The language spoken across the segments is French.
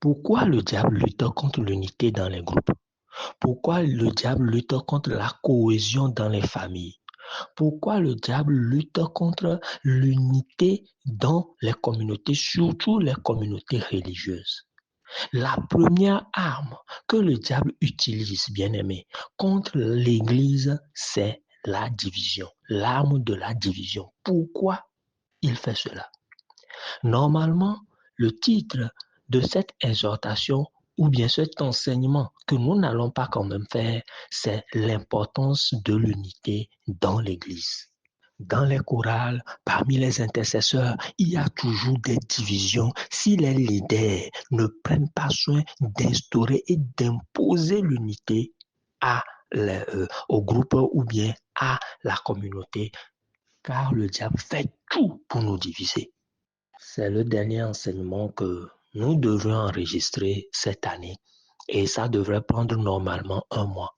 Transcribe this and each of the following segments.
Pourquoi le diable lutte contre l'unité dans les groupes? Pourquoi le diable lutte contre la cohésion dans les familles? Pourquoi le diable lutte contre l'unité dans les communautés, surtout les communautés religieuses? La première arme que le diable utilise, bien-aimé, contre l'Église, c'est la division, l'arme de la division. Pourquoi il fait cela? Normalement, le titre de cette exhortation ou bien cet enseignement que nous n'allons pas quand même faire, c'est l'importance de l'unité dans l'Église. Dans les chorales, parmi les intercesseurs, il y a toujours des divisions si les leaders ne prennent pas soin d'instaurer et d'imposer l'unité au groupe ou bien à la communauté, car le diable fait tout pour nous diviser. C'est le dernier enseignement que nous devons enregistrer cette année et ça devrait prendre normalement un mois.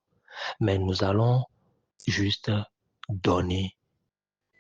Mais nous allons juste donner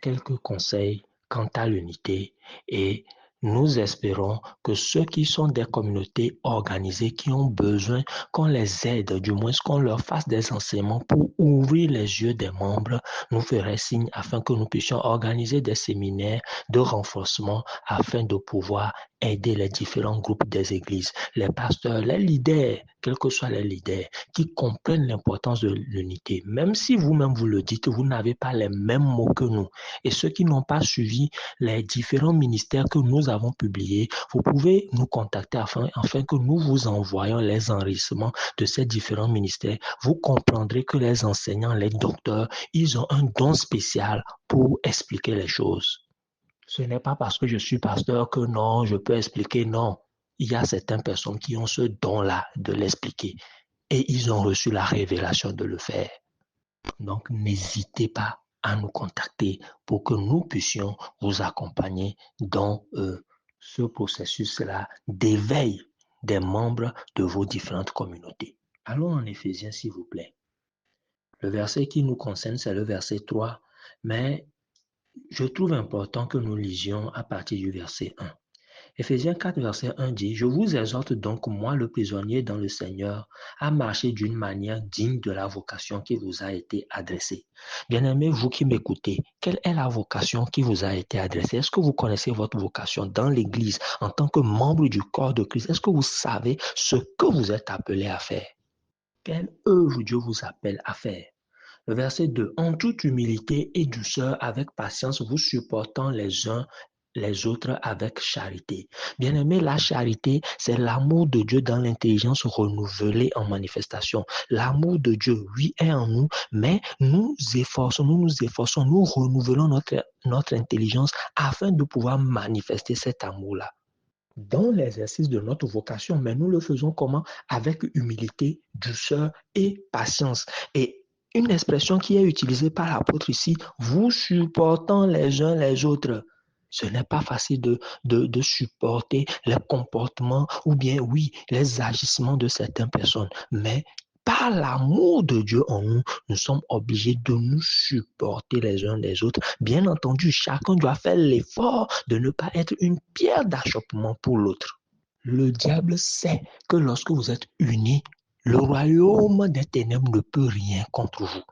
quelques conseils quant à l'unité et nous espérons que ceux qui sont des communautés organisées, qui ont besoin qu'on les aide, du moins qu'on leur fasse des enseignements pour ouvrir les yeux des membres, nous feraient signe afin que nous puissions organiser des séminaires de renforcement afin de pouvoir aider les différents groupes des églises, les pasteurs, les leaders, quels que soient les leaders, qui comprennent l'importance de l'unité. Même si vous-même vous le dites, vous n'avez pas les mêmes mots que nous. Et ceux qui n'ont pas suivi les différents ministères que nous avons publiés, vous pouvez nous contacter afin que nous vous envoyions les enregistrements de ces différents ministères. Vous comprendrez que les enseignants, les docteurs, ils ont un don spécial pour expliquer les choses. Ce n'est pas parce que je suis pasteur que non, je peux expliquer, non. Il y a certaines personnes qui ont ce don-là de l'expliquer et ils ont reçu la révélation de le faire. Donc, n'hésitez pas à nous contacter pour que nous puissions vous accompagner dans ce processus-là d'éveil des membres de vos différentes communautés. Allons en Éphésiens, s'il vous plaît. Le verset qui nous concerne, c'est le verset 3, mais je trouve important que nous lisions à partir du verset 1. Éphésiens 4, verset 1 dit, « Je vous exhorte donc, moi le prisonnier dans le Seigneur, à marcher d'une manière digne de la vocation qui vous a été adressée. » Bien-aimés, vous qui m'écoutez, quelle est la vocation qui vous a été adressée? Est-ce que vous connaissez votre vocation dans l'Église en tant que membre du corps de Christ? Est-ce que vous savez ce que vous êtes appelé à faire? Quelle œuvre Dieu vous appelle à faire? Le verset 2, « En toute humilité et douceur, avec patience, vous supportant les uns les autres avec charité. » Bien-aimé, la charité, c'est l'amour de Dieu dans l'intelligence renouvelée en manifestation. L'amour de Dieu, oui, est en nous, mais nous renouvelons notre intelligence afin de pouvoir manifester cet amour-là dans l'exercice de notre vocation, mais nous le faisons comment? Avec humilité, douceur et patience. Et une expression qui est utilisée par l'apôtre ici, vous supportant les uns les autres. Ce n'est pas facile de supporter les comportements ou bien, oui, les agissements de certaines personnes, mais par l'amour de Dieu en nous, nous sommes obligés de nous supporter les uns les autres. Bien entendu, chacun doit faire l'effort de ne pas être une pierre d'achoppement pour l'autre. Le diable sait que lorsque vous êtes unis, le royaume des ténèbres ne peut rien contre vous.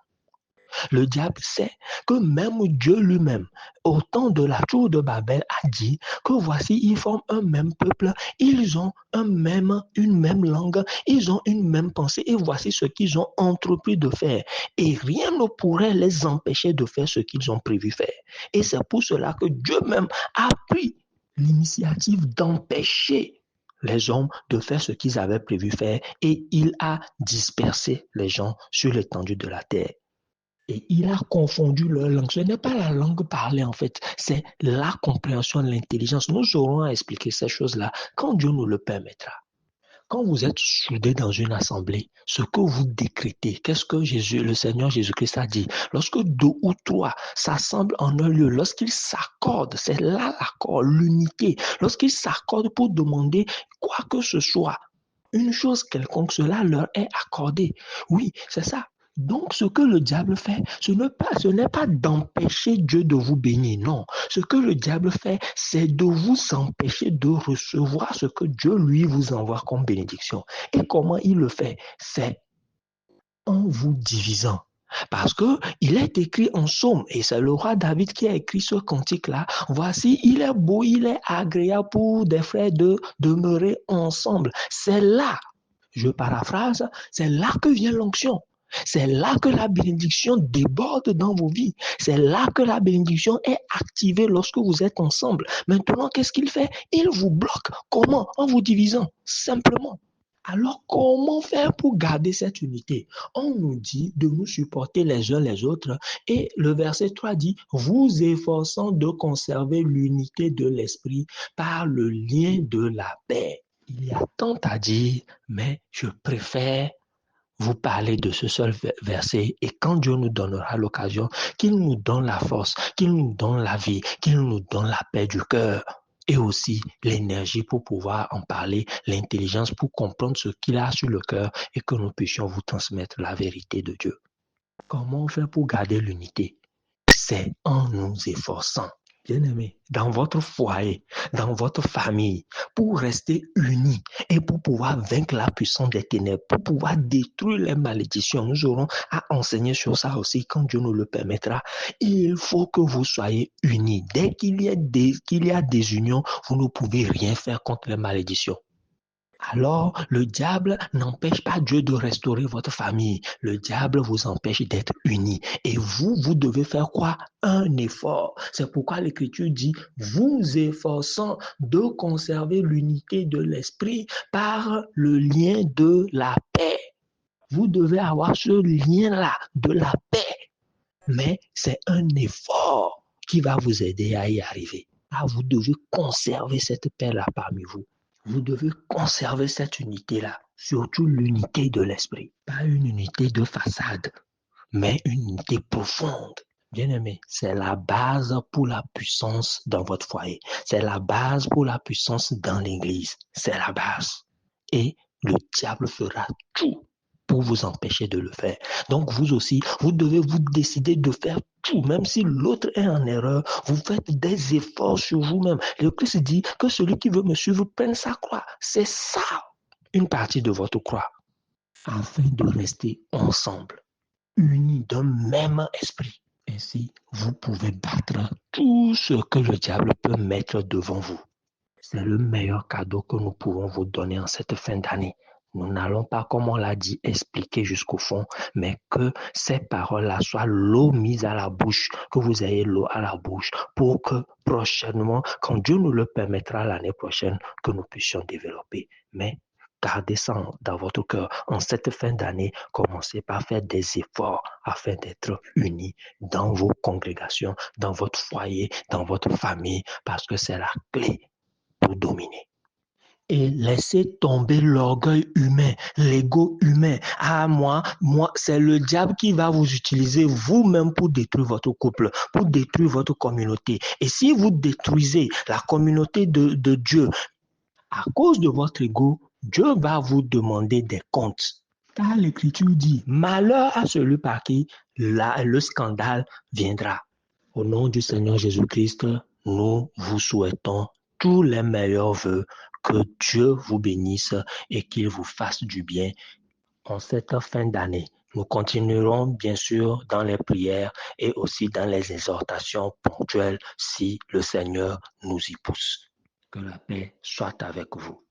Le diable sait que même Dieu lui-même, au temps de la tour de Babel, a dit que voici, ils forment un même peuple, ils ont une même langue, ils ont une même pensée, et voici ce qu'ils ont entrepris de faire. Et rien ne pourrait les empêcher de faire ce qu'ils ont prévu faire. Et c'est pour cela que Dieu même a pris l'initiative d'empêcher les hommes de faire ce qu'ils avaient prévu faire, et il a dispersé les gens sur l'étendue de la terre. Et il a confondu leur langue. Ce n'est pas la langue parlée en fait, c'est la compréhension de l'intelligence. Nous aurons à expliquer ces choses-là quand Dieu nous le permettra. Quand vous êtes soudés dans une assemblée, ce que vous décrétez, qu'est-ce que le Seigneur Jésus-Christ a dit? Lorsque 2 ou 3 s'assemblent en un lieu, lorsqu'ils s'accordent, c'est là l'accord, l'unité. Lorsqu'ils s'accordent pour demander quoi que ce soit, une chose quelconque, cela leur est accordé. Oui, c'est ça. Donc, ce que le diable fait, ce n'est pas d'empêcher Dieu de vous bénir, non. Ce que le diable fait, c'est de vous empêcher de recevoir ce que Dieu, lui, vous envoie comme bénédiction. Et comment il le fait? C'est en vous divisant. Parce que il est écrit en Psaume, et c'est le roi David qui a écrit ce cantique-là. Voici, il est beau, il est agréable pour des frères de demeurer ensemble. C'est là, je paraphrase, c'est là que vient l'onction. C'est là que la bénédiction déborde dans vos vies. C'est là que la bénédiction est activée lorsque vous êtes ensemble. Maintenant, qu'est-ce qu'il fait? Il vous bloque. Comment? En vous divisant, simplement. Alors, comment faire pour garder cette unité? On nous dit de nous supporter les uns les autres et le verset 3 dit, vous efforçant de conserver l'unité de l'esprit par le lien de la paix. Il y a tant à dire, mais je préfère vous parler de ce seul verset et quand Dieu nous donnera l'occasion, qu'il nous donne la force, qu'il nous donne la vie, qu'il nous donne la paix du cœur et aussi l'énergie pour pouvoir en parler, l'intelligence pour comprendre ce qu'il a sur le cœur et que nous puissions vous transmettre la vérité de Dieu. Comment faire pour garder l'unité? C'est en nous efforçant. Bien-aimés, dans votre foyer, dans votre famille, pour rester unis et pour pouvoir vaincre la puissance des ténèbres, pour pouvoir détruire les malédictions, nous aurons à enseigner sur ça aussi quand Dieu nous le permettra. Il faut que vous soyez unis. Dès qu'il y a des unions, vous ne pouvez rien faire contre les malédictions. Alors, le diable n'empêche pas Dieu de restaurer votre famille. Le diable vous empêche d'être unis. Et vous devez faire quoi? Un effort. C'est pourquoi l'Écriture dit, vous efforçant de conserver l'unité de l'esprit par le lien de la paix. Vous devez avoir ce lien-là de la paix. Mais c'est un effort qui va vous aider à y arriver. Ah, vous devez conserver cette paix-là parmi vous. Vous devez conserver cette unité-là, surtout l'unité de l'esprit. Pas une unité de façade, mais une unité profonde. Bien-aimé, c'est la base pour la puissance dans votre foyer. C'est la base pour la puissance dans l'église. C'est la base. Et le diable fera tout pour vous empêcher de le faire. Donc vous aussi, vous devez vous décider de faire tout, même si l'autre est en erreur, vous faites des efforts sur vous-même. Le Christ dit que celui qui veut me suivre prenne sa croix. C'est ça, une partie de votre croix, afin de rester ensemble, unis d'un même esprit. Ainsi, vous pouvez battre tout ce que le diable peut mettre devant vous. C'est le meilleur cadeau que nous pouvons vous donner en cette fin d'année. Nous n'allons pas, comme on l'a dit, expliquer jusqu'au fond, mais que ces paroles-là soient l'eau mise à la bouche, que vous ayez l'eau à la bouche pour que prochainement, quand Dieu nous le permettra l'année prochaine, que nous puissions développer. Mais gardez ça dans votre cœur. En cette fin d'année, commencez par faire des efforts afin d'être unis dans vos congrégations, dans votre foyer, dans votre famille, parce que c'est la clé pour dominer. Et laissez tomber l'orgueil humain, l'ego humain. Ah, moi, c'est le diable qui va vous utiliser vous-même pour détruire votre couple, pour détruire votre communauté. Et si vous détruisez la communauté de Dieu à cause de votre ego, Dieu va vous demander des comptes. Car l'Écriture dit, malheur à celui par qui le scandale viendra. Au nom du Seigneur Jésus-Christ, nous vous souhaitons tous les meilleurs vœux, que Dieu vous bénisse et qu'il vous fasse du bien en cette fin d'année. Nous continuerons bien sûr dans les prières et aussi dans les exhortations ponctuelles si le Seigneur nous y pousse. Que la paix soit avec vous.